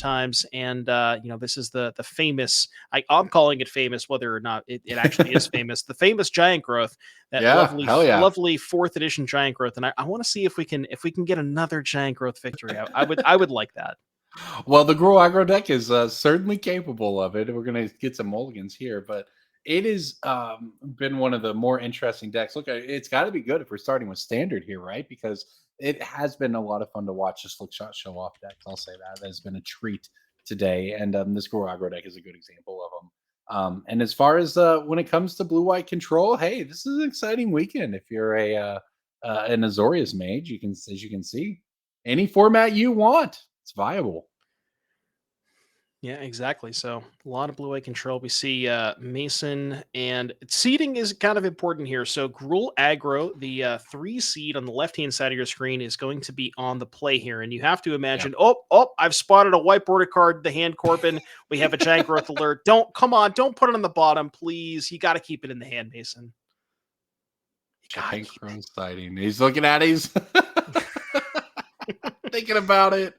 times, and this is the famous. I'm calling it famous, whether or not it actually is famous. The famous giant growth, that Yeah, lovely, hell yeah. lovely fourth edition giant growth, and I want to see if we can get another giant growth victory. I would like that. Well, the Gruul aggro deck is certainly capable of it. We're going to get some mulligans here, but it has been one of the more interesting decks. Look, it's got to be good if we're starting with standard here, right? Because it has been a lot of fun to watch this Flick Shot show off decks. I'll say that. That has been a treat today. And this Gruul aggro deck is a good example of them. And as far as when it comes to blue-white control, hey, this is an exciting weekend. If you're an Azorius mage, as you can see, any format you want, it's viable. Yeah, exactly. So a lot of blue eye control. We see Mason, and seeding is kind of important here. So Gruul aggro, the 3 seed on the left hand side of your screen, is going to be on the play here, and you have to Yeah. imagine. Oh! I've spotted a whiteboarded card. The hand Corbin. We have a giant growth alert. Don't come on! Don't put it on the bottom, please. You got to keep it in the hand, Mason. You got to Giant keep Crone sighting. He's looking at it. He's thinking about it.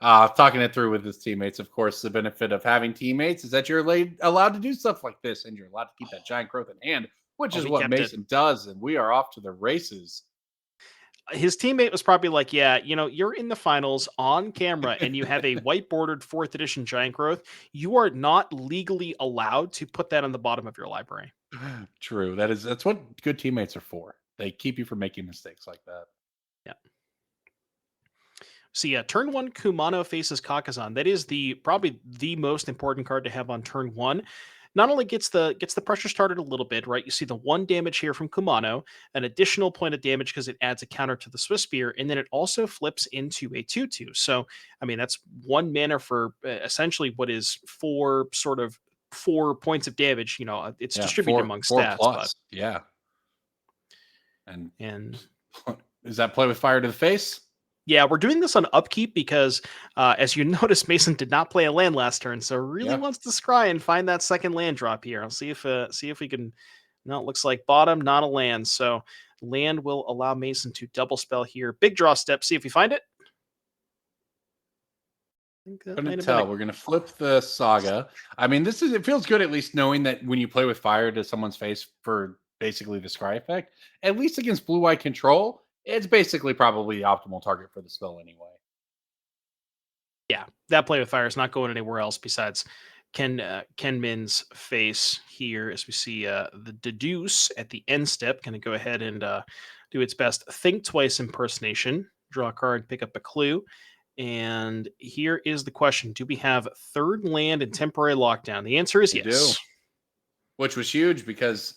Talking it through with his teammates. Of course, the benefit of having teammates is that you're allowed to do stuff like this, and you're allowed to keep that giant growth in hand, which Oh, is he what kept it. Mason does, and we are off to the races. His teammate was probably like, yeah, you're in the finals on camera and you have a white bordered fourth edition giant growth. You are not legally allowed to put that on the bottom of your library. True. That's what good teammates are for. They keep you from making mistakes like that. Yeah. So yeah, turn one Kumano faces Kakazan. That is probably the most important card to have on turn one. Not only gets the pressure started a little bit, right? You see the 1 damage here from Kumano, an additional point of damage because it adds a counter to the Swiss Spear, and then it also flips into a 2/2. So, I mean, that's 1 mana for essentially what is 4 points of damage. It's Yeah, distributed four among four stats, but plus. Yeah. And and is that play with fire to the face? yeah, we're doing this on upkeep because, as you notice, Mason did not play a land last turn, so really Yeah. wants to scry and find that second land drop here. I'll see if we can. No, it looks like bottom, not a land. So land will allow Mason to double spell here. Big draw step. See if we find it. I think that might Couldn't have been tell. We're gonna flip the saga. I mean, it feels good at least knowing that when you play with fire to someone's face for basically the scry effect, at least against blue white control, it's basically probably the optimal target for the spell anyway. yeah. That play with fire is not going anywhere else besides Ken Min's face here, as we see the deduce at the end step. Going to go ahead and do its best think twice impersonation. Draw a card, pick up a clue. And here is the question: do we have third land and temporary lockdown? The answer is We do, yes. which was huge because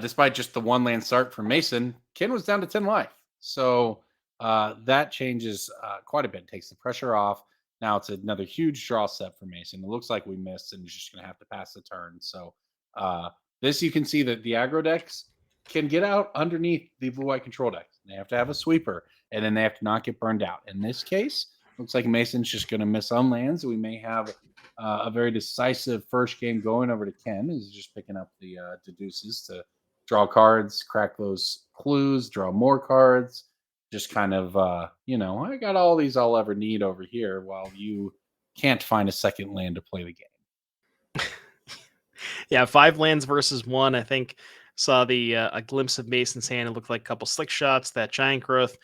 despite just the one land start from Mason, Ken was down to 10 life. So that changes quite a bit, takes the pressure off. Now it's another huge draw step for Mason. It looks like we missed and he's just going to have to pass the turn. So this you can see that the aggro decks can get out underneath the blue white control decks. They have to have a sweeper and then they have to not get burned out. In this case, looks like Mason's just going to miss on lands. We may have a very decisive first game going over to Ken. Is just picking up the deduces to draw cards, crack those clues, draw more cards. Just kind of, I got all these I'll ever need over here while you can't find a second land to play the game. Yeah, 5 lands versus 1. I think saw the a glimpse of Mason's hand. It looked like a couple slick shots. That giant growth.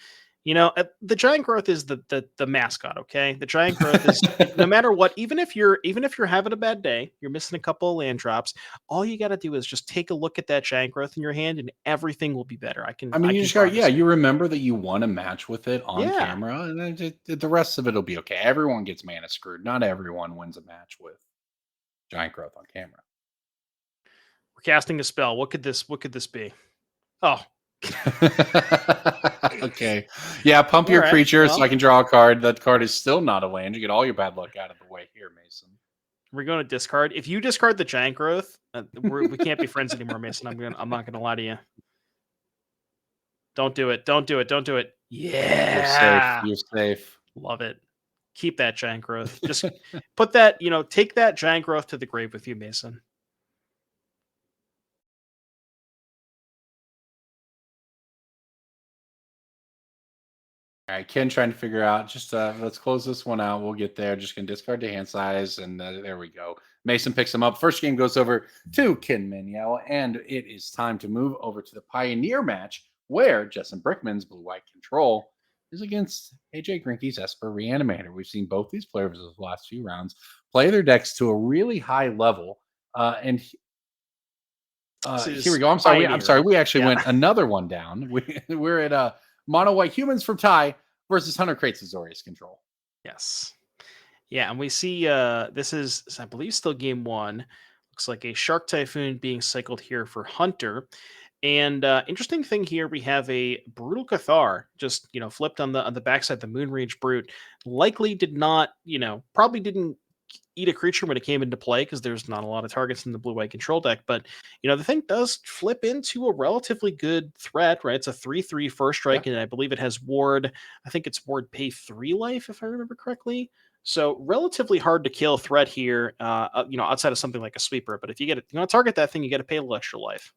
The giant growth is the mascot. Okay, the giant growth is no matter what. Even if you're having a bad day, you're missing a couple of land drops. All you got to do is just take a look at that giant growth in your hand, and everything will be better. I can I mean, I you can just got, promise yeah, you. you remember that you won a match with it on Yeah, camera, and then the rest of it will be okay. Everyone gets mana screwed. Not everyone wins a match with giant growth on camera. we're casting a spell. What could this be? Oh, Okay. Yeah, pump all your right. creature so Well, I can draw a card. That card is still not a land. You get all your bad luck out of the way here, Mason. we're going to discard. If you discard the giant growth, we can't be friends anymore, Mason. I'm not gonna lie to you. Don't do it. Don't do it. Don't do it. You're safe. Yeah. You're safe. Love it. Keep that giant growth. Just put that, take that giant growth to the grave with you, Mason. All right, Ken trying to figure out just let's close this one out. We'll get there. Just gonna discard the hand size, and there we go. Mason picks him up. First game goes over to Ken Manuel, and it is time to move over to the Pioneer match where Justin Brickman's Blue White Control is against AJ Grinke's Esper Reanimator. We've seen both these players the last few rounds play their decks to a really high level, and This here we is go. I'm Pioneer. sorry. We actually Yeah. went another one down. We're at Mono White Humans from Ty versus Hunter Crates Azorius Control. Yes. Yeah, and we see this is I believe still game one. Looks like a Shark Typhoon being cycled here for Hunter. And interesting thing here, we have a Brutal Cathar just flipped on the backside. The Moonrage Brute likely did not, probably didn't eat a creature when it came into play because there's not a lot of targets in the blue white control deck. But the thing does flip into a relatively good threat, right? It's a 3/3 first Yeah. strike, and I believe it has ward. I think it's ward pay 3 life, if I remember correctly. So relatively hard to kill threat here, outside of something like a sweeper. But if you want to target that thing, you got to pay a little extra life.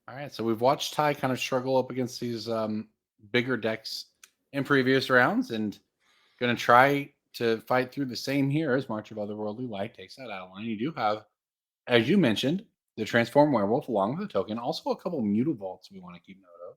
All right. So we've watched Ty kind of struggle up against these bigger decks in previous rounds, and going to try to fight through the same here as March of Otherworldly Light takes that outline. You do have, as you mentioned, the Transform Werewolf along with the token. Also, a couple Mutavaults we want to keep note of.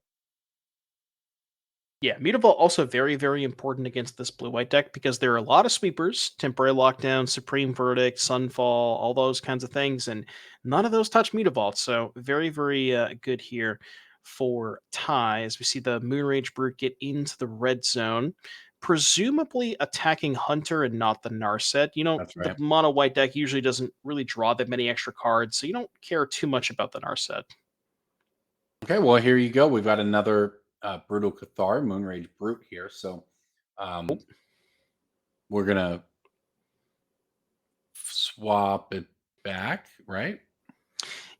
Yeah, Mutavault also very, very important against this blue-white deck because there are a lot of sweepers, Temporary Lockdown, Supreme Verdict, Sunfall, all those kinds of things, and none of those touch Mutavault. So very, very good here for Ty as we see the Moonrage Brute get into the red zone, presumably attacking Hunter and not the Narset. That's The right. mono white deck usually doesn't really draw that many extra cards, so you don't care too much about the Narset. Okay, well, here you go. We've got another Brutal Cathar, Moonrage Brute here. So Oh, we're going to swap it back, right?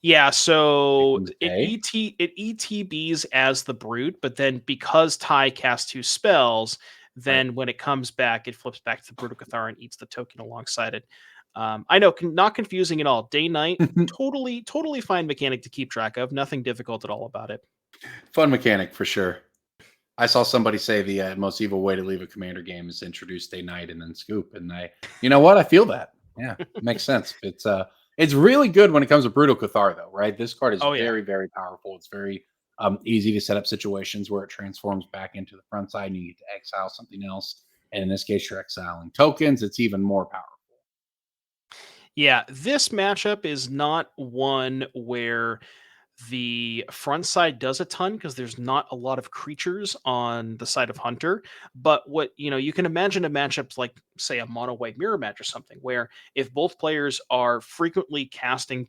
yeah, so Becomes it A. ETBs as the brute, but then because Ty casts 2 spells, Right. then when it comes back, it flips back to the Brutal Cathar and eats the token alongside it. I know, not confusing at all. Day night, totally, totally fine mechanic to keep track of. Nothing difficult at all about it. Fun mechanic for sure. I saw somebody say the most evil way to leave a commander game is introduce day night and then scoop. And you know what? I feel that. Yeah, makes sense. It's really good when it comes to Brutal Cathar, though, right? This card is Oh yeah. very, very powerful. It's very easy to set up situations where it transforms back into the front side and you get to exile something else. And in this case, you're exiling tokens. It's even more powerful. Yeah, this matchup is not one where the front side does a ton because there's not a lot of creatures on the side of Hunter. But what you can imagine a matchup like, say, a mono white mirror match or something, where if both players are frequently casting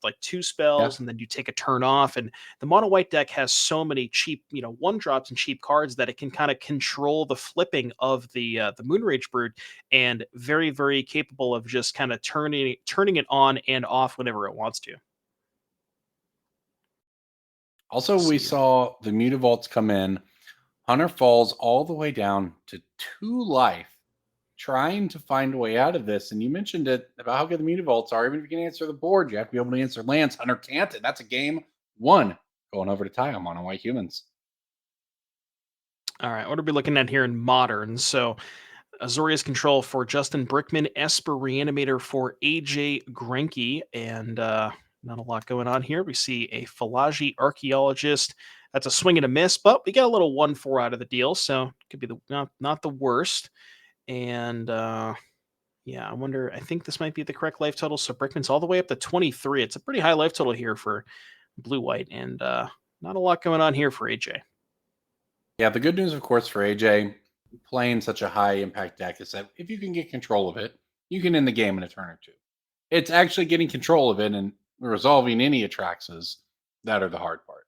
like 2 spells Yeah. and then you take a turn off, and the mono white deck has so many cheap, 1 drops and cheap cards that it can kind of control the flipping of the Moonrage Brood, and very, very capable of just kind of turning it on and off whenever it wants to. Also, we See. saw the Mutavaults come in. Hunter falls all the way down to 2 life, trying to find a way out of this. And you mentioned it about how good the Mutavaults are. Even if you can answer the board, you have to be able to answer lands. Hunter can't, and that's a game one. Going over to Ty on White Humans. All right, what are we looking at here in modern? So Azorius Control for Justin Brickman, Esper Reanimator for AJ Grenke, and not a lot going on here. We see a Philagi Archaeologist. That's a swing and a miss, but we get a little 1/4 out of the deal, so could be not the worst. And yeah, I wonder. I think this might be the correct life total. So Brickman's all the way up to 23. It's a pretty high life total here for blue white, and not a lot going on here for AJ. Yeah, the good news, of course, for AJ playing such a high impact deck is that if you can get control of it, you can end the game in a turn or two. It's actually getting control of it and resolving any Atraxas that are the hard part.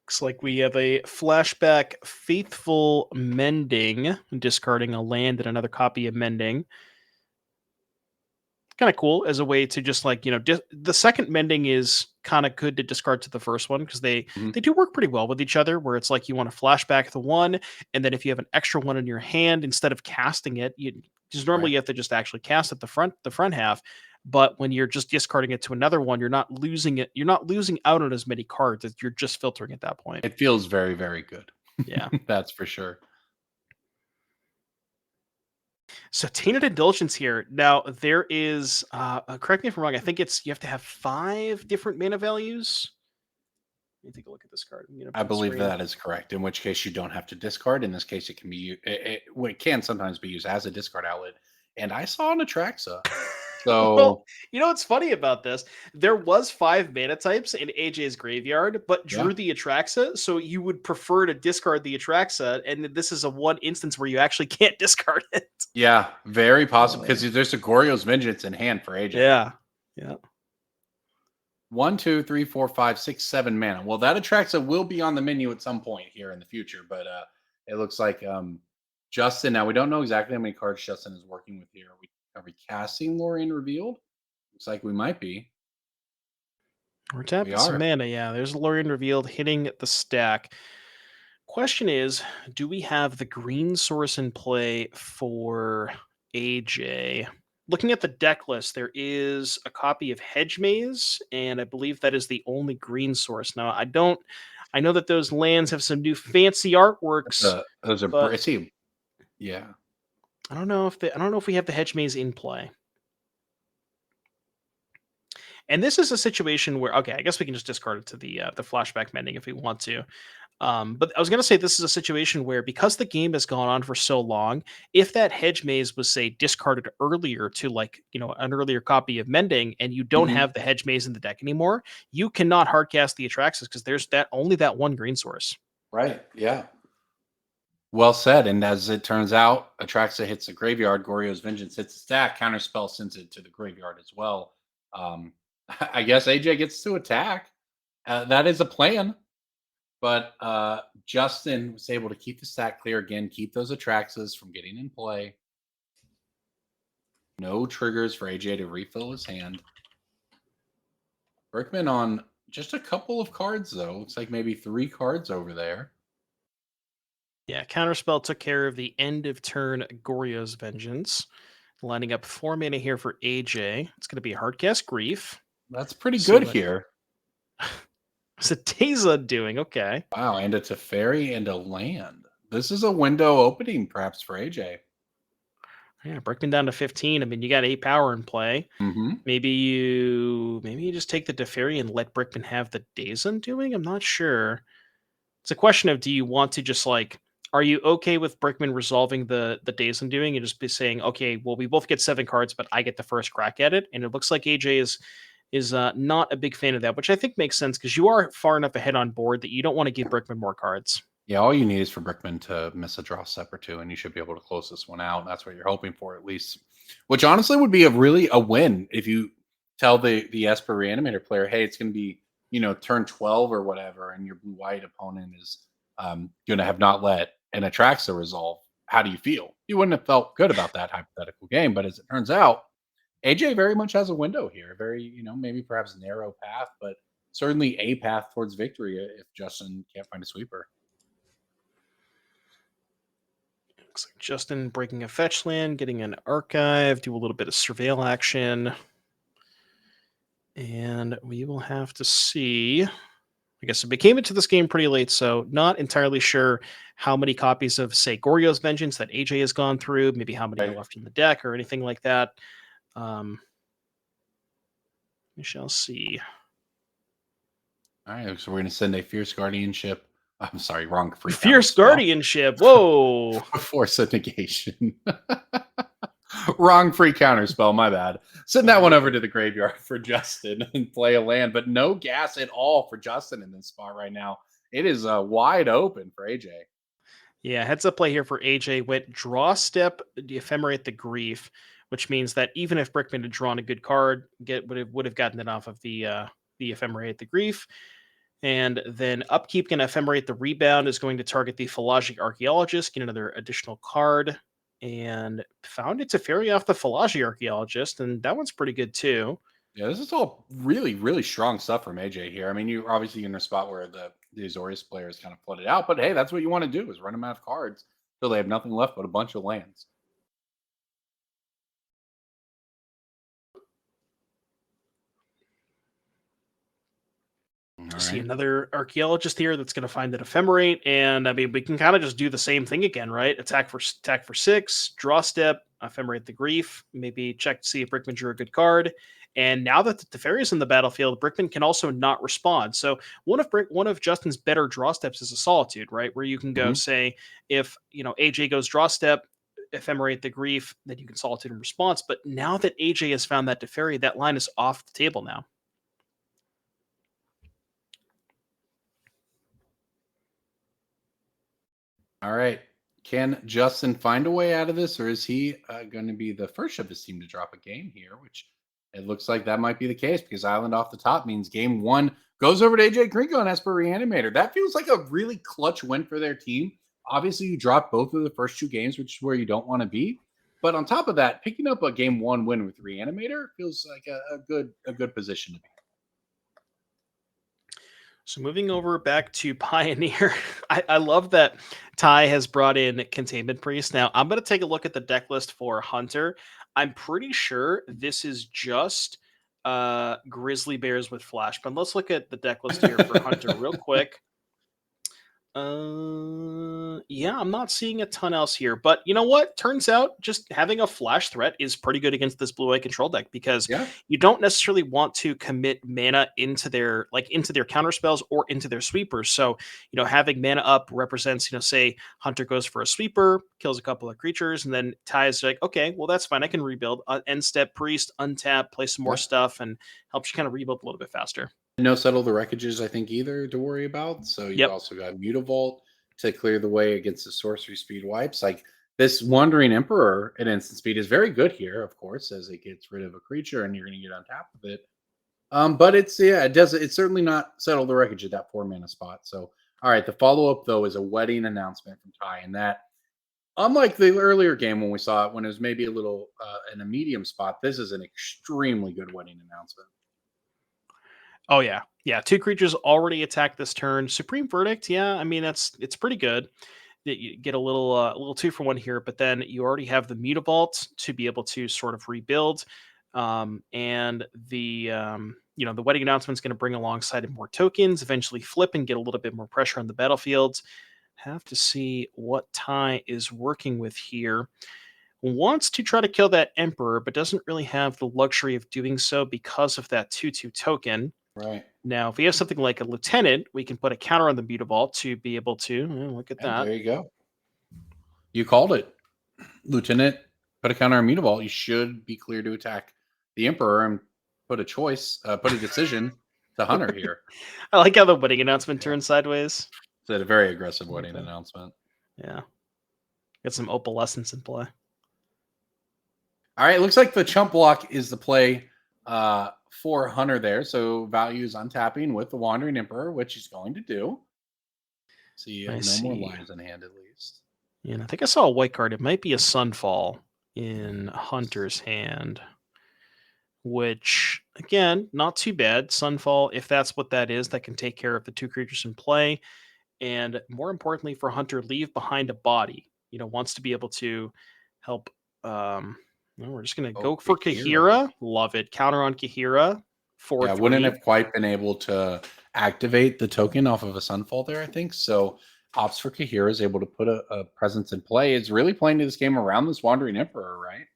Looks like we have a flashback Faithful Mending, discarding a land and another copy of Mending. Kind of cool as a way to just like, the second Mending is kind of good to discard to the first one because Mhm. they do work pretty well with each other, where it's like you want to flashback the one, and then if you have an extra one in your hand, instead of casting it, you because normally Right. you have to just actually cast at the front half. But when you're just discarding it to another one, you're not losing it. You're not losing out on as many cards. You're just filtering at that point. It feels very, very good. Yeah. That's for sure. So tainted indulgence here. Now there is. Correct me if I'm wrong. I think it's you have to have 5 different mana values. Let me take a look at this card. I'm gonna I full believe screen. that is correct. In which case, you don't have to discard. In this case, it can be well, it can sometimes be used as a discard outlet. And I saw an Atraxa, Well, so what's funny about this? There was 5 mana types in AJ's graveyard, but yeah, drew the Atraxa, so you would prefer to discard the Atraxa, and this is a one instance where you actually can't discard it. yeah, very possible Uh, because there's a Goryo's Vengeance in hand for AJ. yeah. Yeah. One, two, three, four, five, six, 7 mana. Well, that Atraxa will be on the menu at some point here in the future, but it looks like Justin. Now we don't know exactly how many cards Justin is working with here. Are we casting Lorien Revealed? Looks like we might be. We're We tapping some are. mana. Yeah, there's Lorien revealed hitting the stack. Question is, do we have the green source in play for AJ? Looking at the deck list, there is a copy of Hedge Maze, and I believe that is the only green source. Now, I know that those lands have some new fancy artworks, Those are but see, yeah. I don't know if we have the Hedge Maze in play. And this is a situation where, okay, I guess we can just discard it to the flashback mending if we want to. But I was going to say this is a situation where because the game has gone on for so long, if that hedge maze was say discarded earlier to like an earlier copy of Mending, and you don't Mhm. have the hedge maze in the deck anymore, you cannot hardcast the Atraxas because there's that only that one green source. Right. Yeah. Well said. And as it turns out, Atraxa hits the graveyard. Goryo's Vengeance hits the stack. Counterspell sends it to the graveyard as well. Um, I guess AJ gets to attack. That is a plan. But Justin was able to keep the stack clear again, keep those Atraxas from getting in play. No triggers for AJ to refill his hand. Brickman on just a couple of cards, though. Looks like maybe 3 cards over there. Yeah, Counterspell took care of the end of turn Goryo's Vengeance, lining up 4 mana here for AJ. It's going to be Hardcast Grief. That's pretty See good what here. Sateza doing. Okay. Wow, and a Teferi and a land. This is a window opening, perhaps, for AJ. Yeah, Brickman down to 15. I mean, you got 8 power in play. Hmm. Maybe you just take the Teferi and let Brickman have the Days Undoing? I'm not sure. It's a question of, do you want to just like, are you okay with Brickman resolving the Days Undoing and just be saying, okay, well, we both get 7 cards, but I get the first crack at it? And it looks like AJ is not a big fan of that, which I think makes sense because you are far enough ahead on board that you don't want to give Brickman more cards. Yeah, all you need is for Brickman to miss a draw step or two, and you should be able to close this one out. That's what you're hoping for, at least. Which honestly would be a win if you tell the Esper Reanimator player, hey, it's going to be turn 12 or whatever, and your blue white opponent is going to have not let an Atraxa resolve. How do you feel? You wouldn't have felt good about that hypothetical game, but as it turns out, AJ very much has a window here. Very, maybe perhaps narrow path, but certainly a path towards victory if Justin can't find a sweeper. Looks like Justin breaking a fetch land, getting an archive, do a little bit of surveil action. And we will have to see. I guess it came into this game pretty late, so not entirely sure how many copies of, say, Goryo's Vengeance that AJ has gone through, maybe how many are Right. left in the deck or anything like that. Um, we shall see. All right, so we're going to send a fierce guardianship. I'm sorry, wrong free counter Fierce spell. Guardianship. Whoa. Force a negation. Wrong free counter spell. My bad. Send that one Uh, over to the graveyard for Justin and play a land, but no gas at all for Justin in this spot right now. It is wide open for AJ. yeah, heads up play here for AJ. Went draw step, ephemerate the grief, which means that even if Brickman had drawn a good card, would have gotten it off of the ephemerate the grief. And then upkeep can ephemerate the rebound is going to target the Philologic Archaeologist, get another additional card, and found it to ferry off the Philologic Archaeologist, and that one's pretty good too. Yeah, this is all really, really strong stuff from AJ here. I mean, you're obviously in a spot where the Azorius player is kind of flooded out, but hey, that's what you want to do is run them out of cards so they have nothing left but a bunch of lands. see right? another archaeologist here that's going to find that ephemerate, and I mean we can kind of just do the same thing again, right? Attack for 6, draw step, ephemerate the grief, maybe check to see if Brickman drew a good card. And now that the Teferi's in the battlefield, Brickman can also not respond. So one of Justin's better draw steps is a Solitude, right? Where you can go Mhm. say if AJ goes draw step, ephemerate the grief, then you can Solitude in response. But now that AJ has found that Teferi, that line is off the table now. All right. Can Justin find a way out of this, or is he going to be the first of his team to drop a game here? Which it looks like that might be the case because Island off the top means game one goes over to AJ Gringo and Esper Reanimator. That feels like a really clutch win for their team. Obviously, you dropped both of the first 2 games, which is where you don't want to be. But on top of that, picking up a game one win with Reanimator feels like a good position to be. So moving over back to Pioneer, I love that Ty has brought in Containment Priest. Now I'm going to take a look at the deck list for Hunter. I'm pretty sure this is just Grizzly Bears with Flash, but let's look at the deck list here for Hunter real quick. Yeah, I'm not seeing a ton else here, but you know what? Turns out just having a flash threat is pretty good against this blue eye control deck because Yeah. you don't necessarily want to commit mana into their counter spells or into their sweepers. So, having mana up represents, say Hunter goes for a sweeper, kills a couple of creatures, and then ties like, okay, well that's fine. I can rebuild. End step priest, untap, play some more Yeah. stuff, and helps you kind of rebuild a little bit faster. No Settle the Wreckages, I think, either to worry about. So you've Yep. also got Mutavault to clear the way against the sorcery speed wipes. Like this Wandering Emperor at instant speed is very good here, of course, as it gets rid of a creature and you're going to get on top of it. But it's certainly not Settle the Wreckage at that 4 mana spot. So all right, the follow up though is a wedding announcement from Ty, and that unlike the earlier game when we saw it when it was maybe a little in a medium spot, this is an extremely good wedding announcement. Oh yeah. Yeah, two creatures already attack this turn. Supreme Verdict, yeah, I mean it's pretty good. You get a little 2 for 1 here, but then you already have the Mutavault to be able to sort of rebuild. And the wedding announcement is going to bring alongside it more tokens, eventually flip and get a little bit more pressure on the battlefields. Have to see what Ty is working with here. Wants to try to kill that Emperor, but doesn't really have the luxury of doing so because of that 2/2 token. Right. Now, if we have something like a lieutenant, we can put a counter on the Mutavault to be able to look at And that. there you go. You called it. Lieutenant, put a counter on Mutavault. You should be clear to attack the Emperor and put a decision to Hunter here. I like how the wedding announcement Yeah. turns sideways. It's a very aggressive I like wedding that. announcement. Yeah, get some opalescence in play. All right, looks like the chump block is the play for Hunter there. So values untapping with the Wandering Emperor, which he's going to do. See, I no more see. lives in hand at least. Yeah, and I think I saw a white card. It might be a Sunfall in Hunter's hand, which again, not too bad. Sunfall, if that's what that is, that can take care of the 2 creatures in play. And more importantly for Hunter, leave behind a body. Wants to be able to help. Well, we're just gonna Oh, go for Kahira. Kahira. Love it. Counter on Kahira. Four Yeah, wouldn't three. have quite been able to activate the token off of a Sunfall there, I think. So opts for Kahira is able to put a presence in play. It's really playing to this game around this Wandering Emperor, right?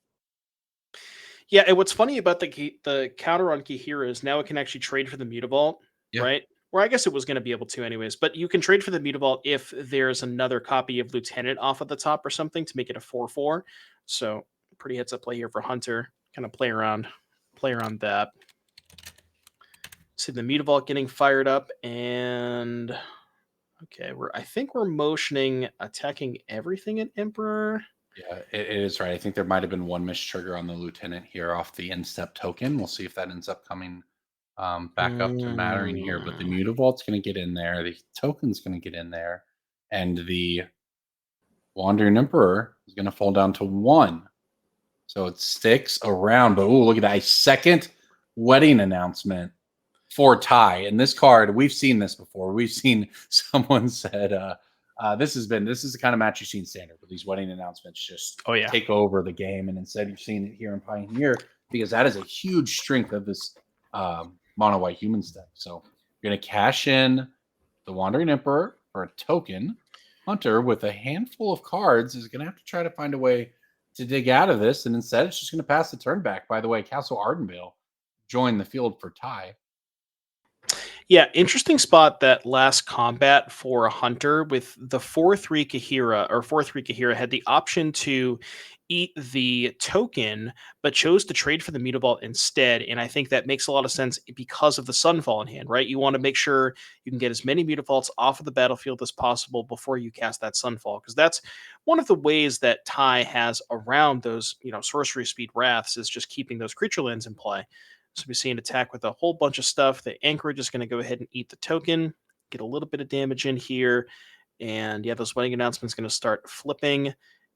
Yeah, and what's funny about the counter on Kahira is now it can actually trade for the Mutavault, Yeah. right? Or I guess it was going to be able to anyways, but you can trade for the Mutavault if there's another copy of Lieutenant off at the top or something to make it a 4/4. So pretty heads up play here for Hunter. Kind of play around that. See the Mutavault getting fired up, and okay, I think we're motioning attacking everything at Emperor. Yeah, it is right. I think there might have been one miss trigger on the lieutenant here off the instep token. We'll see if that ends up coming back up to mattering here. But the Mm. Mutavault's going to get in there. The token's going to get in there. And the Wandering Emperor is going to fall down to 1. So it sticks around. But oh, look at that. A second wedding announcement for Ty. And this card, we've seen this before. We've seen someone said, this is the kind of match you've seen standard where these wedding announcements just Oh yeah. take over the game. And instead, you've seen it here in Pioneer because that is a huge strength of this mono white human deck. So You're going to cash in the Wandering Emperor for a token. Hunter, with a handful of cards, is going to have to try to find a way to dig out of this. And instead, it's just going to pass the turn back. By the way, Castle Ardenvale joined the field for Ty. Yeah, interesting spot that last combat for a hunter with the 4-3 Kahira, or 4-3 Kahira had the option to eat the token, but chose to trade for the Mutavault instead. And I think that makes a lot of sense because of the Sunfall in hand, right? You want to make sure you can get as many Mutavaults off of the battlefield as possible before you cast that Sunfall, because that's one of the ways that Ty has around those, sorcery speed wraths is just keeping those creature lands in play. So we see an attack with a whole bunch of stuff. The Anchorage is going to go ahead and eat the token, get a little bit of damage in here. And yeah, those wedding announcements going to start flipping.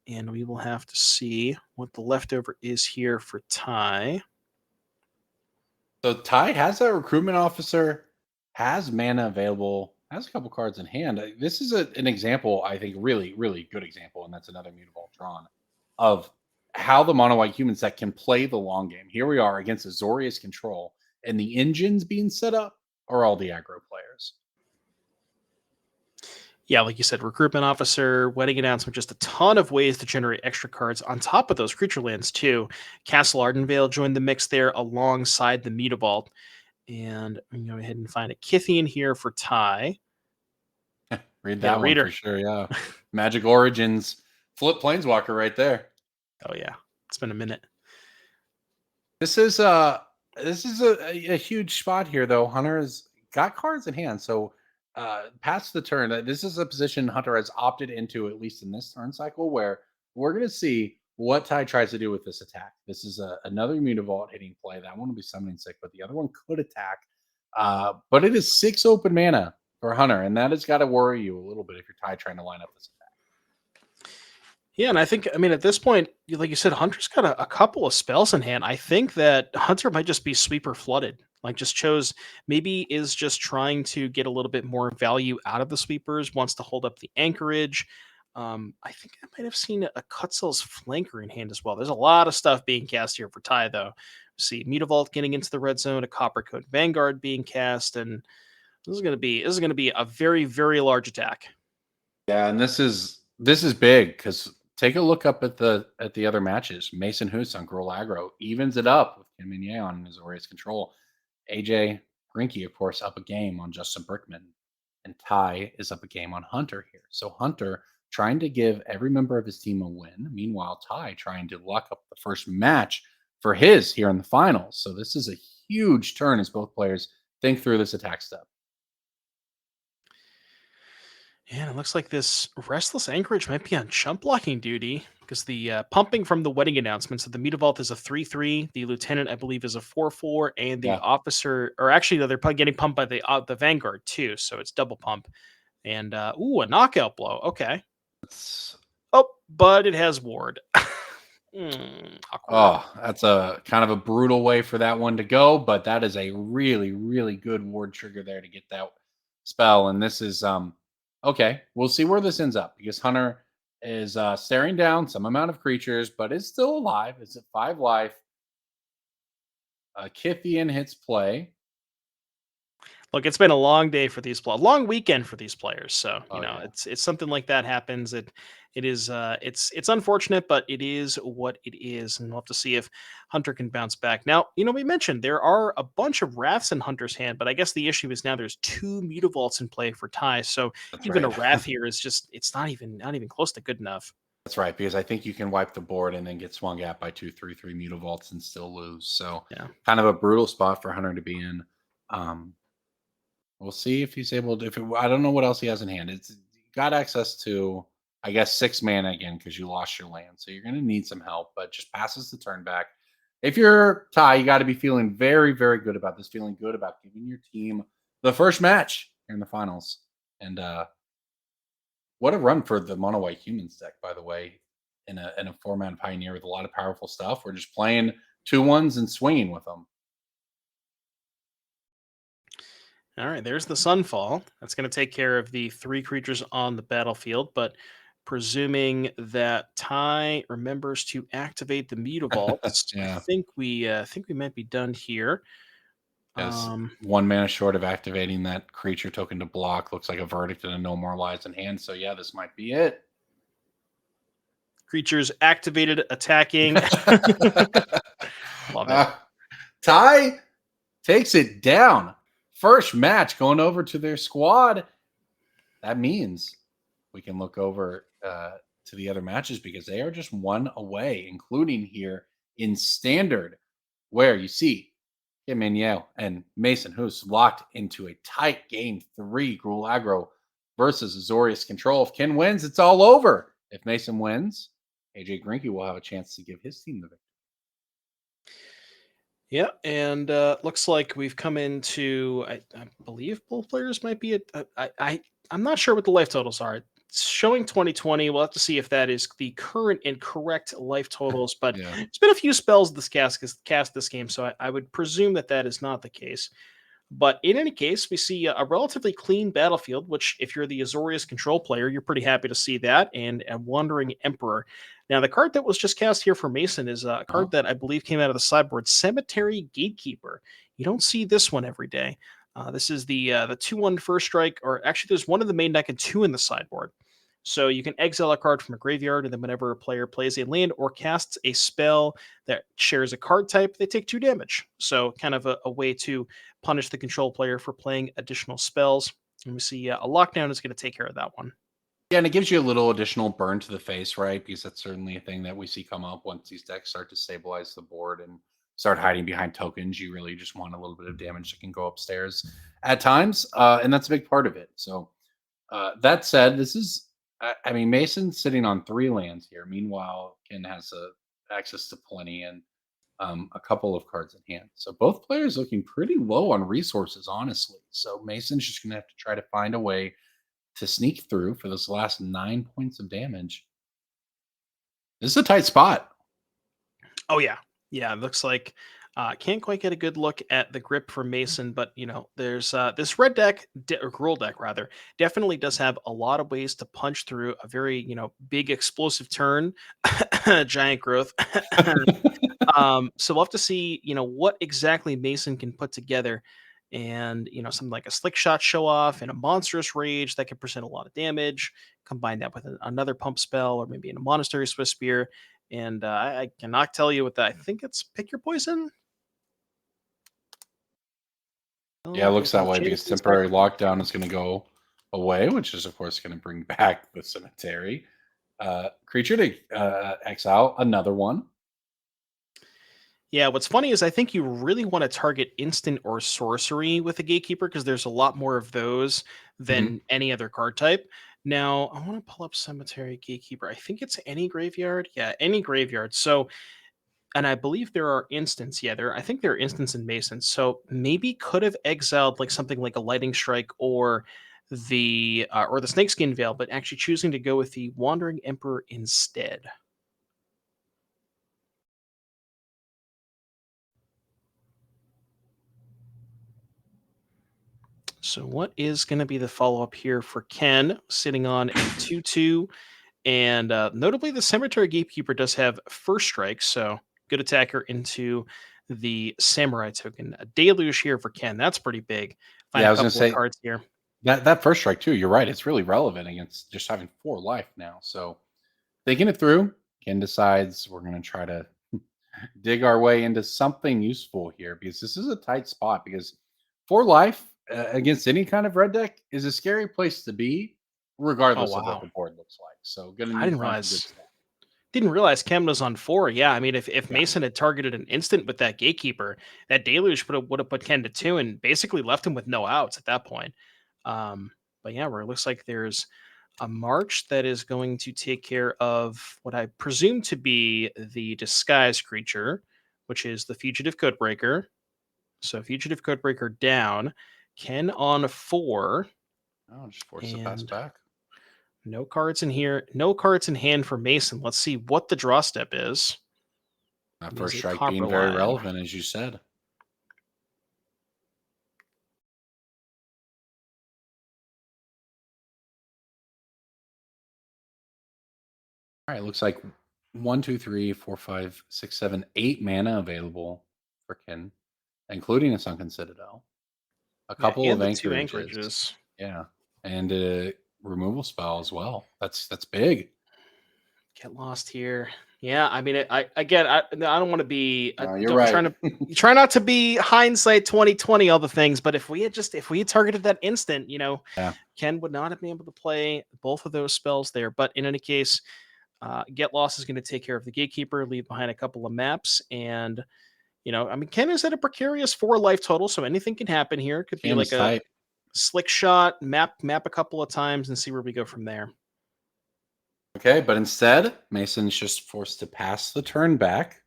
And we will have to see what the leftover is here for Ty. So Ty has that recruitment officer, has mana available, has a couple cards in hand. This is an example, I think, really, really good example, and that's another Mutavault drawn of how the mono white human set can play the long game. Here we are against Azorius control, and the engines being set up are all the aggro players. Yeah, like you said, recruitment officer, wedding announcement, just a ton of ways to generate extra cards on top of those creature lands, too. Castle Ardenvale joined the mix there alongside the Mutavault. And we can go ahead and find a Kithian here for Ty. Read Get a that one reader. for sure. Yeah, Magic Origins, flip Planeswalker right there. Oh, yeah. It's been a minute. This is a huge spot here though. Hunter has got cards in hand, so past the turn, this is a position Hunter has opted into at least in this turn cycle, where we're going to see what Ty tries to do with this attack. This is another Mutavault hitting play. That one will be summoning sick, but the other one could attack. But it is 6 open mana for Hunter, and that has got to worry you a little bit if you're Ty trying to line up this attack. Yeah, and I think, at this point, like you said, Hunter's got a couple of spells in hand. I think that Hunter might just be sweeper flooded. Like, just chose, maybe is just trying to get a little bit more value out of the sweepers, wants to hold up the anchorage. I think I might have seen a Cutsel's flanker in hand as well. There's a lot of stuff being cast here for Ty, though. See Mutavault getting into the red zone, a Coppercoat Vanguard being cast, and this is gonna be a very, very large attack. Yeah, and this is big because take a look up at the other matches. Mason Hoos on Girl Aggro evens it up with Kim Minier on Azorius Control. AJ Grinky, of course, up a game on Justin Brickman. And Ty is up a game on Hunter here. So Hunter trying to give every member of his team a win. Meanwhile, Ty trying to luck up the first match for his here in the finals. So this is a huge turn as both players think through this attack step. Yeah, it looks like this Restless Anchorage might be on chump blocking duty because the pumping from the wedding announcement. So the Mutavault is a 3-3, the Lieutenant, I believe, is a 4-4, and the Yeah. officer, or actually, no, they're getting pumped by the Vanguard too. So it's double pump. And, a knockout blow. Okay. It's Oh, but it has ward. Awkward. Oh, that's a kind of a brutal way for that one to go, but that is a really, really good ward trigger there to get that spell. And this is okay. We'll see where this ends up because Hunter is staring down some amount of creatures, but is still alive. It's at 5 life. Kithian hits play. Look, it's been a long day for these long weekend for these players. So Oh yeah, it's something like that happens. It is it's unfortunate, but it is what it is, and we'll have to see if Hunter can bounce back. Now, we mentioned there are a bunch of Wraths in Hunter's hand, but I guess the issue is now there's two Mutavaults in play for Ty. So that's even a right. Wrath here is just it's not even close to good enough. That's right, because I think you can wipe the board and then get swung at by 2/3/3 Mutavaults and still lose. So Yeah. kind of a brutal spot for Hunter to be in. Um, We'll see if he's able to. I don't know what else he has in hand. It's got access to, I guess, 6 mana again because you lost your land, so you're going to need some help. But just passes the turn back. If you're Ty, you got to be feeling very, very good about this. Feeling good about giving your team the first match here in the finals. And what a run for the mono white humans deck, by the way, in a 4-man pioneer with a lot of powerful stuff. We're just playing 2/1s and swinging with them. All right, there's the Sunfall. That's going to take care of the three creatures on the battlefield, but presuming that Ty remembers to activate the Mutavaults, I Yeah. think we might be done here. as Um, 1 mana short of activating that creature token to block. Looks like a verdict and a no more lives in hand. So yeah, this might be it. Creatures activated, attacking. Love it. uh, Ty takes it down. First match going over to their squad. That means we can look over to the other matches because they are just one away, including here in standard, where you see Kim Yale and Mason, who's locked into a tight game three, Gruul aggro versus Azorius control. If Ken wins, it's all over. If Mason wins, AJ Grinke will have a chance to give his team the victory. Yeah, and looks like we've come into. I believe both players might be at. I'm not sure what the life totals are. It's showing 2020. We'll have to see if that is the current and correct life totals. But Yeah. there's been a few spells this cast this game, so I would presume that that is not the case. But in any case, we see a relatively clean battlefield, which, if you're the Azorius control player, you're pretty happy to see that, and a Wandering Emperor. Now, the card that was just cast here for Mason is a Uh-huh. card that I believe came out of the sideboard, Cemetery Gatekeeper. You don't see this one every day. This is the 2/1 first strike, or actually, there's one in the main deck and two in the sideboard. So you can exile a card from a graveyard, and then whenever a player plays a land or casts a spell that shares a card type, they take 2 damage. So kind of a way to punish the control player for playing additional spells. And we see a lockdown is going to take care of that one. Yeah, and it gives you a little additional burn to the face, right? Because that's certainly a thing that we see come up once these decks start to stabilize the board and start hiding behind tokens. You really just want a little bit of damage that can go upstairs at times, and that's a big part of it. So that said, this is, I mean, Mason's sitting on 3 lands here. Meanwhile, Ken has access to plenty and a couple of cards in hand. So both players looking pretty low on resources, honestly. So Mason's just going to have to try to find a way to sneak through for those last 9 points of damage. This is a tight spot. Oh yeah, yeah. It looks like can't quite get a good look at the grip for Mason, but there's this red deck or Gruul deck rather definitely does have a lot of ways to punch through a very big explosive turn, giant growth. So we'll have to see, what exactly Mason can put together. And, something like a slick shot show off and a monstrous rage that can present a lot of damage. Combine that with another pump spell or maybe in a monastery Swiss spear. And I cannot tell you what that. I think it's pick your poison. Yeah, it Oh, looks there's that no way because chances. temporary lockdown is going to go away, which is, of course, going to bring back the cemetery. Creature to exile, another one. Yeah, what's funny is I think you really want to target instant or sorcery with a gatekeeper because there's a lot more of those Mhm. than any other card type. Now, I want to pull up Cemetery Gatekeeper. I think it's any graveyard. Yeah, any graveyard. So, and I believe there are instants. Yeah, I think there are instants in Masons. So maybe could have exiled like something like a Lightning Strike or the Snakeskin Veil, but actually choosing to go with the Wandering Emperor instead. So what is going to be the follow up here for Ken, sitting on a 2/2, and notably the Cemetery Gatekeeper does have first strike, so good attacker into the Samurai token. A deluge here for Ken. That's pretty big. Find Yeah, a I was going to couple of say cards here. that first strike too. You're right; it's really relevant against just having 4 life now. So thinking it through, Ken decides we're going to try to dig our way into something useful here because this is a tight spot. Because 4 life against any kind of red deck is a scary place to be, Oh regardless of what wow, the board looks like. So, going to I need to find some good stuff. didn't realize Ken was on 4. Yeah, I mean if Yeah. Mason had targeted an instant with that Gatekeeper, that deluge would have put Ken to 2 and basically left him with no outs at that point. Um, but yeah, where it looks like there's a march that is going to take care of what I presume to be the disguise creature, which is the Fugitive Codebreaker. So Fugitive Codebreaker down, Ken on 4, Oh, just force the pass and back. no cards in here, no cards in hand for Mason. Let's see what the draw step is. That It is first a strike copper being very line. relevant, as you said. All right, looks like 1, 2, 3, 4, 5, 6, 7, 8 mana available for Ken. including a sunken citadel, a Yeah, couple of and the two anchorages. anchorages. Yeah, and a removal spell as well. That's big. Get lost here. Yeah, I mean, I again, I don't want to be. I No, you're don't right. trying to try not to be hindsight 2020 all the things, but if we had targeted that instant, Yeah, Ken would not have been able to play both of those spells there. But in any case, Get Lost is going to take care of the Gatekeeper, leave behind a couple of maps, and I mean, Ken is at a precarious 4 life total, so anything can happen here. It could be Ken like is a tight. slick shot, map a couple of times, and see where we go from there. Okay, but instead, Mason's just forced to pass the turn back.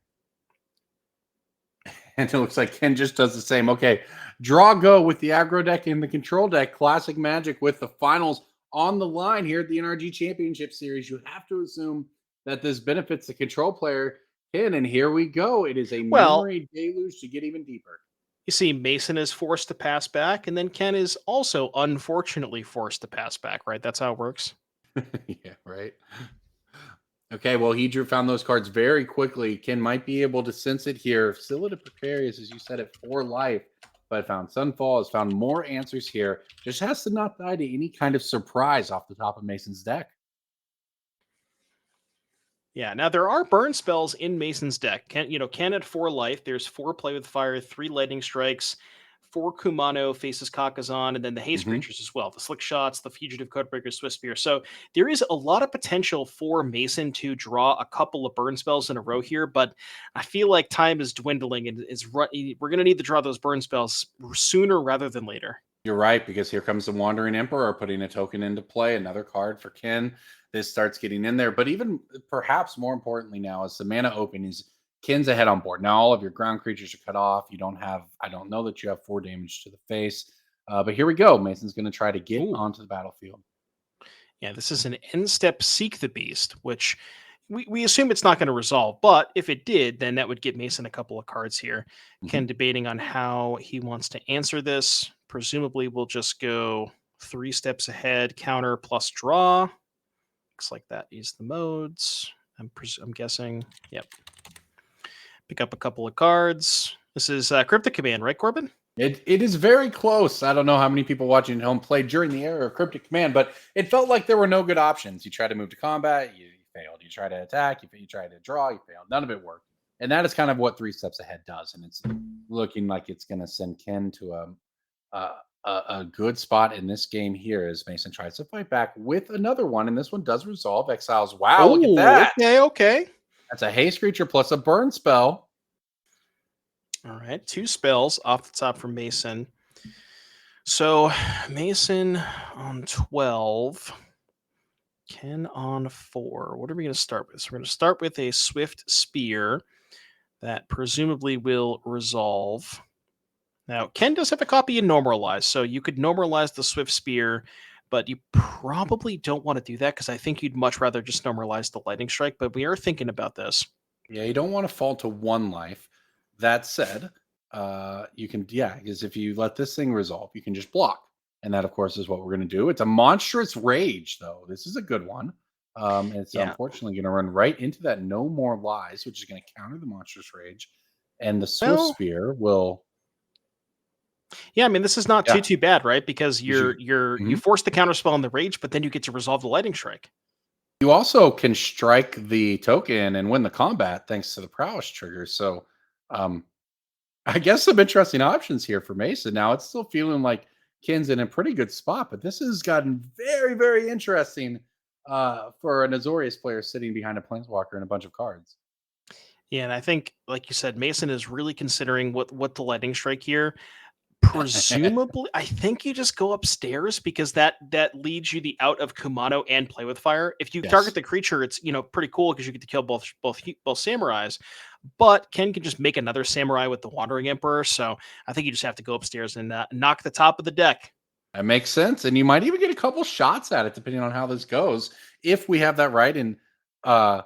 And it looks like Ken just does the same. Okay, draw go with the aggro deck and the control deck. Classic Magic with the finals on the line here at the NRG Championship Series. You have to assume that this benefits the control player, Ken. And here we go. It is a Well, memory deluge to get even deeper. you see, Mason is forced to pass back, and then Ken is also unfortunately forced to pass back, right? That's how it works. Yeah, right. Okay, well, he found those cards very quickly. Ken might be able to sense it here. Still at a precarious, as you said, at 4 life, but found Sunfall, has found more answers here. Just has to not die to any kind of surprise off the top of Mason's deck. Yeah. Now there are burn spells in Mason's deck. Ken at 4 life. There's 4 Play with Fire, 3 Lightning Strikes, 4 Kumano faces Kakazan, and then the haste Hmm. creatures as well. The Slick Shots, the Fugitive Codebreaker, Swift Spear. So there is a lot of potential for Mason to draw a couple of burn spells in a row here, but I feel like time is dwindling and we're going to need to draw those burn spells sooner rather than later. You're right, because here comes the Wandering Emperor putting a token into play, another card for Ken. This starts getting in there. But even perhaps more importantly now, as the mana open is Ken's ahead on board. Now all of your ground creatures are cut off. You don't have, I don't know that you have 4 damage to the face. But here we go. Mason's going to try to get Ooh. onto the battlefield. Yeah, this is an end step Seek the Beast, which we assume it's not going to resolve, but if it did, then that would get Mason a couple of cards here. Mhm. Ken debating on how he wants to answer this. Presumably, we'll just go 3 steps ahead, counter plus draw. Looks like that is the modes. I'm guessing. Yep. Pick up a couple of cards. This is Cryptic Command, right, Corbin? It is very close. I don't know how many people watching at home played during the era of Cryptic Command, but it felt like there were no good options. You try to move to combat, you failed. You try to attack, you try to draw, you failed. None of it worked. And that is kind of what 3 steps ahead does. And it's looking like it's going to send Ken to a good spot in this game here as Mason tries to fight back with another one. And this one does resolve Exiles. Wow, look at Oh, that. okay, okay. That's a haste creature plus a burn spell. All right, 2 spells off the top from Mason. So Mason on 12, Ken on 4. What are we going to start with? So we're going to start with a Swift Spear that presumably will resolve. Now, Ken does have a copy in Normalize, so you could normalize the Swift Spear, but you probably don't want to do that because I think you'd much rather just normalize the Lightning Strike, but we are thinking about this. Yeah, you don't want to fall to 1 life. That said, you can, yeah, because if you let this thing resolve, you can just block. And that, of course, is what we're going to do. It's a monstrous rage, though. This is a good one. It's Yeah. unfortunately going to run right into that no more lies, which is going to counter the monstrous rage. And the Swift Well, Spear will, yeah, I mean this is not yeah, too bad, right? Because you should. you force the counterspell on the rage, but then you get to resolve the Lightning Strike. You also can strike the token and win the combat thanks to the prowess trigger. So, um, I guess some interesting options here for Mason. Now it's still feeling like Ken's in a pretty good spot, but this has gotten very, very interesting for an Azorius player sitting behind a Planeswalker and a bunch of cards. Yeah, and I think, like you said, Mason is really considering what the Lightning Strike here. Presumably, I think you just go upstairs because that leads you the out of Kumano and Play with Fire. If you target Yes, the creature, it's pretty cool because you get to kill both samurais. But Ken can just make another samurai with the Wandering Emperor. So I think you just have to go upstairs and knock the top of the deck. that makes sense, and you might even get a couple shots at it depending on how this goes. If we have that right, and uh,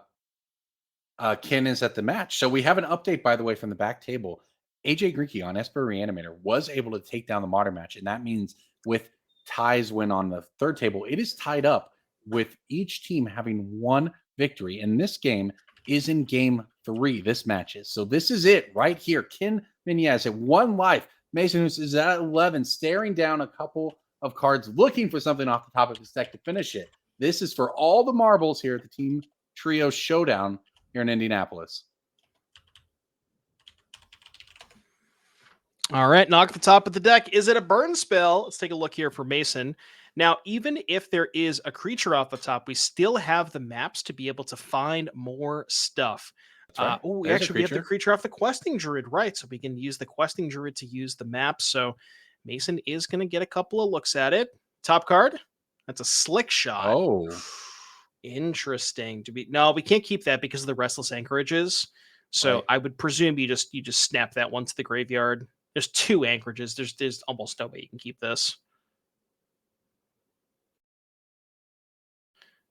Ken is at the match. So we have an update, by the way, from the back table. AJ Greeky on Esper Reanimator was able to take down the modern match. And that means with ties win on the third table, it is tied up with each team having 1 victory. In this game, is in game 3. This match is. So this is it right here. Ken Minez at 1 life. Mason is at 11, staring down a couple of cards, looking for something off the top of his deck to finish it. This is for all the marbles here at the Team Trio Showdown here in Indianapolis. All right, knock at the top of the deck. Is it a burn spell? Let's take a look here for Mason. Now, even if there is a creature off the top, we still have the maps to be able to find more stuff. That's right. Oh, There's a we have the creature. creature off the questing druid, right? So we can use the questing druid to use the map. So Mason is going to get a couple of looks at it. Top card. That's a slick shot. Oh, Interesting. No, we can't keep that because of the restless anchorages. So right. I would presume you just snap that one to the graveyard. There's 2 anchorages. There's almost no way you can keep this.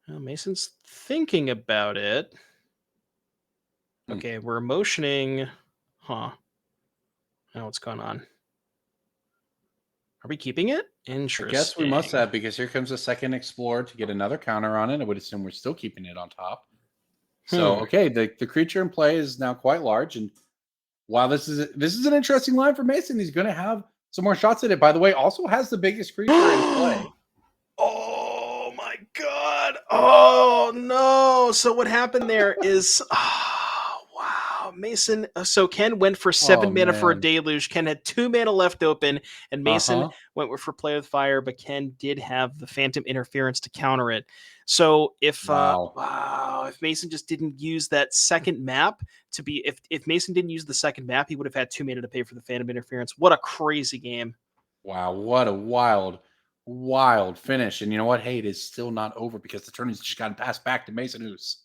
Mason's thinking about it. Hmm. Okay, we're motioning. Huh. Now what's going on? Are we keeping it? I guess we must Interesting. have because here comes a second explorer to get another counter on it. I would assume we're still keeping it on top. So Hmm. okay, the creature in play is now quite large, and wow, this is an interesting line for Mason. He's going to have some more shots at it. By the way, also has the biggest creature in play. Oh my god. Oh no. So what happened there is wow. Mason so Ken went for Oh 7 mana for a man. deluge. Ken had 2 mana left open and Uh Mason huh. went for play with fire, but Ken did have the phantom interference to counter it. So Wow. if Mason just didn't use that second map to be if Mason didn't use the second map, he would have had 2 mana to pay for the phantom interference. What a crazy game. Wow. What a wild finish. And you know what? Hey, it is still not over because the turn has just gotten passed back to Mason Oos.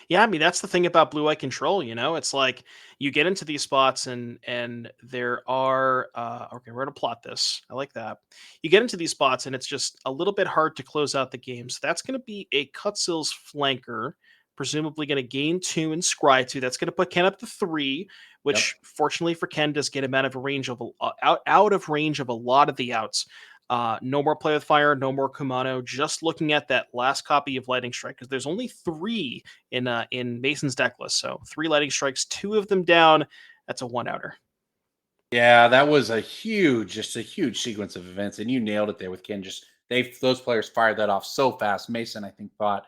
Yeah, I mean that's the thing about blue eye control, you know. It's like you get into these spots and there are okay, we're gonna plot this. I like that. You get into these spots and it's just a little bit hard to close out the game. So that's gonna be a Cutsil's flanker, presumably gonna gain 2 and scry 2. That's gonna put Ken up to 3, Yep. which fortunately for Ken does get him out of range of out of range of a lot of the outs. No more play with fire, no more Kumano. Just looking at that last copy of Lightning Strike because there's only 3 in Mason's deck list. So 3 Lightning Strikes, 2 of them down. That's a 1-outer. Yeah, that was just a huge sequence of events, and you nailed it there with Ken. Just those players fired that off so fast. Mason, I think, thought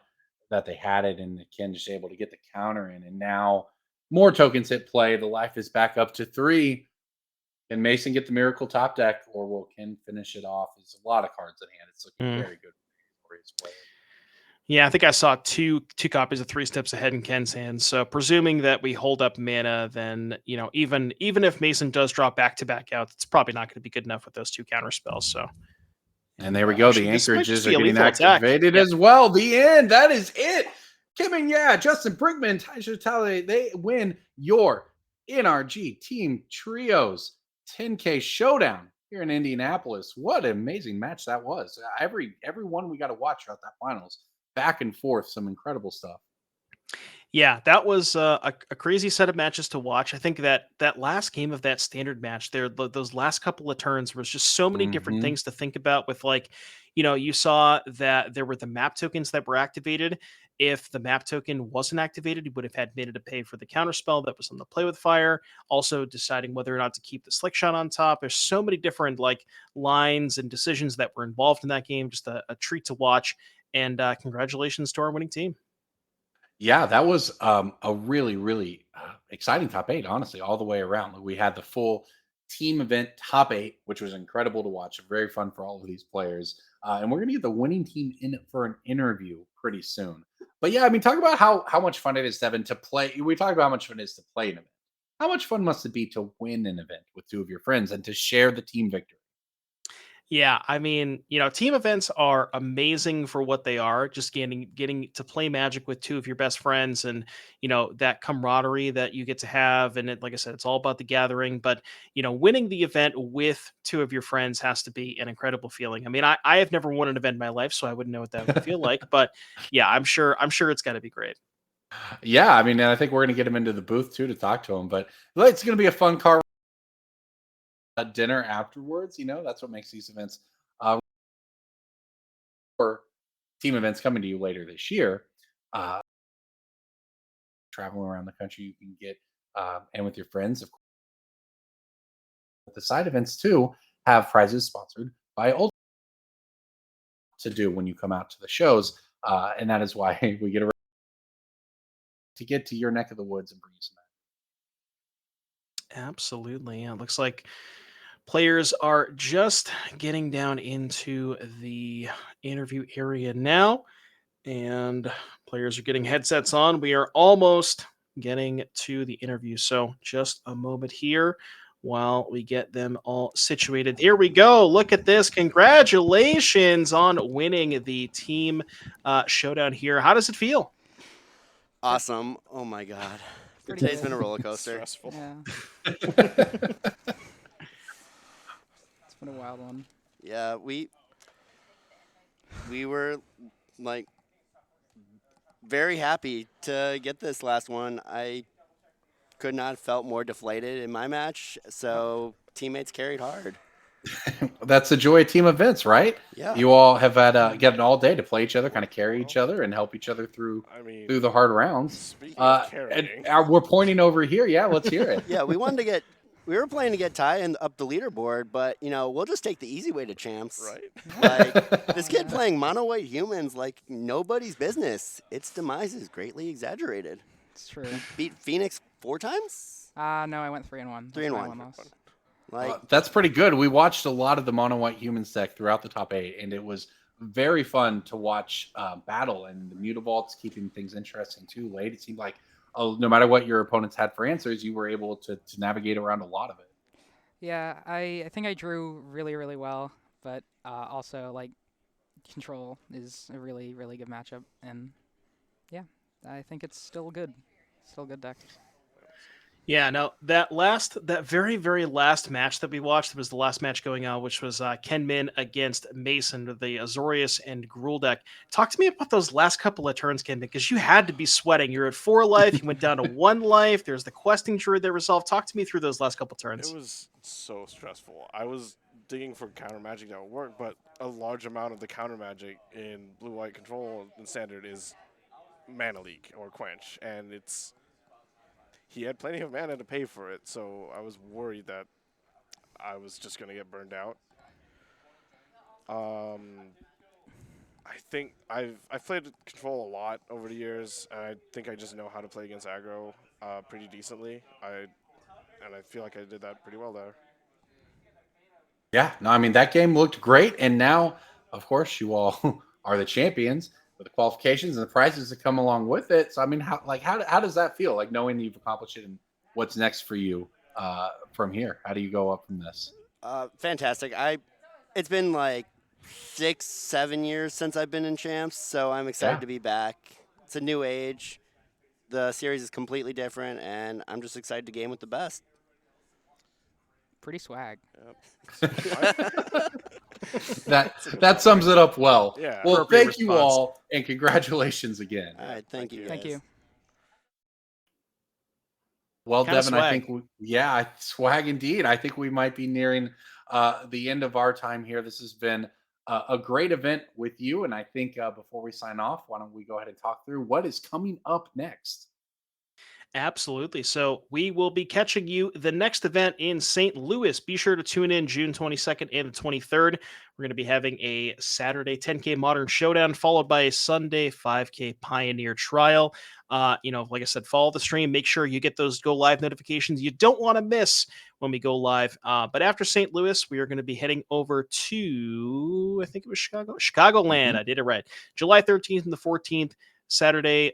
that they had it, and Ken just able to get the counter in, and now more tokens hit play. The life is back up to 3. Can Mason get the miracle top deck, or will Ken finish it off? There's a lot of cards in hand. It's looking Mm. very good for his player. Yeah, I think I saw two copies of 3 Steps Ahead in Ken's hands. So presuming that we hold up mana, then even if Mason does drop back to back out, it's probably not going to be good enough with those 2 counter spells. So And and there we go. The actually, this might just anchorages are be a getting lethal attack. activated Yep. as well. The end. That is it. Kim and yeah, Justin Brickman, Taisha Talley, they win your NRG Team Trios 10K Showdown here in Indianapolis. What an amazing match that was. Every one we got to watch throughout that finals. Back and forth, some incredible stuff. Yeah, that was a crazy set of matches to watch. I think that last game of that standard match, those last couple of turns was just so many different Hmm. things to think about. With like, you saw that there were the map tokens that were activated. If the map token wasn't activated, you would have had mana to pay for the counter spell that was on the play with fire. Also, deciding whether or not to keep the slick shot on top. There's so many different like lines and decisions that were involved in that game. Just a treat to watch. And congratulations to our winning team. Yeah, that was a really exciting top 8, honestly, all the way around. Like, we had the full team event top 8, which was incredible to watch, very fun for all of these players. And we're going to get the winning team in for an interview pretty soon. But yeah, I mean, talk about how much fun it is, Devin, to play. We talked about how much fun it is to play an event. How much fun must it be to win an event with 2 of your friends and to share the team victory? Yeah, I mean, team events are amazing for what they are. Just getting to play Magic with 2 of your best friends, and that camaraderie that you get to have. And like I said, it's all about the gathering. But winning the event with 2 of your friends has to be an incredible feeling. I mean, I have never won an event in my life, so I wouldn't know what that would feel like. But yeah, I'm sure it's got to be great. Yeah, I mean, and I think we're going to get him into the booth too to talk to him. But it's going to be a fun car dinner afterwards. That's what makes these events uh, or team events coming to you later this year. uh, traveling around the country, you can get, and with your friends, of course. The side events too have prizes sponsored by Old to do when you come out to the shows, and that is why we get a to get to your neck of the woods and bring you some. Absolutely. Yeah, it looks like players are just getting down into the interview area now, and players are getting headsets on. We are almost getting to the interview. So, just a moment here while we get them all situated. Here we go. Look at this. Congratulations on winning the team showdown here. How does it feel? Awesome. Oh my god. Pretty Today's good. been a roller coaster. Stressful. Yeah, it's been a wild one. Yeah, we were like very happy to get this last one. I could not have felt more deflated in my match. So teammates carried hard. That's the joy of team events, right? Yeah. You all have had gotten all day to play each other, kind of carry each other, and help each other through the hard rounds. Speaking of carrying, We're pointing over here. Yeah, let's hear it. Yeah, we were playing to get Ty and up the leaderboard, but we'll just take the easy way to champs. right? Like this kid playing mono white humans like nobody's business. Its demise is greatly exaggerated. It's true. Beat Phoenix 4 times? No, I went 3-1. 3-1. Like That's pretty good. We watched a lot of the mono white human deck throughout the top 8, and it was very fun to watch battle and the mutavaults keeping things interesting too. Late, it seemed like no matter what your opponents had for answers, you were able to navigate around a lot of it. Yeah, I think I drew really, really well, but also like control is a really, really good matchup, and yeah, I think it's still good. Still a good deck. Yeah, no, that very, very last match that we watched was the last match going on, which was Ken Min against Mason with the Azorius and Gruul deck. Talk to me about those last couple of turns, Ken, because you had to be sweating. You're at 4 life, you went down to 1 life. There's the questing druid that resolved. Talk to me through those last couple turns. It was so stressful. I was digging for counter magic that would work, but a large amount of the counter magic in blue-white control and standard is mana leak or quench, and he had plenty of mana to pay for it, so I was worried that I was just going to get burned out. I think I've played control a lot over the years, and I think I just know how to play against aggro pretty decently. And I feel like I did that pretty well there. Yeah, no, I mean that game looked great, and now, of course, you all are the champions with the qualifications and the prizes that come along with it. So, I mean, how does that feel? Like knowing you've accomplished it, and what's next for you from here? How do you go up from this? fantastic. It's been like 6-7 years since I've been in champs, so I'm excited to be back. It's a new age. The series is completely different, and I'm just excited to game with the best. Pretty swag. That sums it up well. Yeah. Well, Appropriate thank you response. all, and congratulations again. All right, thank you. Thank guys. you. Well, Kinda Devin, I swag. think swag indeed. I think we might be nearing the end of our time here. This has been a great event with you, and I think before we sign off, why don't we go ahead and talk through what is coming up next? Absolutely. So we will be catching you the next event in St. Louis. Be sure to tune in June 22nd and the 23rd. We're going to be having a Saturday 10K Modern Showdown, followed by a Sunday 5K Pioneer Trial. Like I said, follow the stream. Make sure you get those go live notifications you don't want to miss when we go live. But after St. Louis, we are going to be heading over to, I think it was Chicagoland. I did it right. July 13th and the 14th. Saturday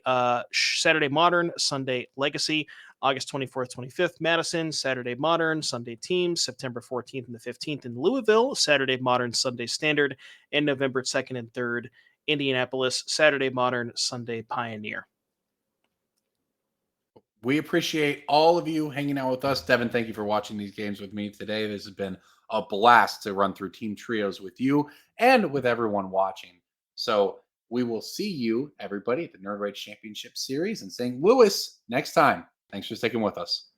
Modern, Sunday Legacy, August 24th, 25th, Madison, Saturday Modern, Sunday Teams, September 14th and the 15th in Louisville, Saturday Modern, Sunday Standard, and November 2nd and 3rd, Indianapolis, Saturday Modern, Sunday Pioneer. We appreciate all of you hanging out with us. Devin, thank you for watching these games with me today. This has been a blast to run through team trios with you and with everyone watching. So we will see you, everybody, at the Nerd Rage Championship Series in St. Louis next time. Thanks for sticking with us.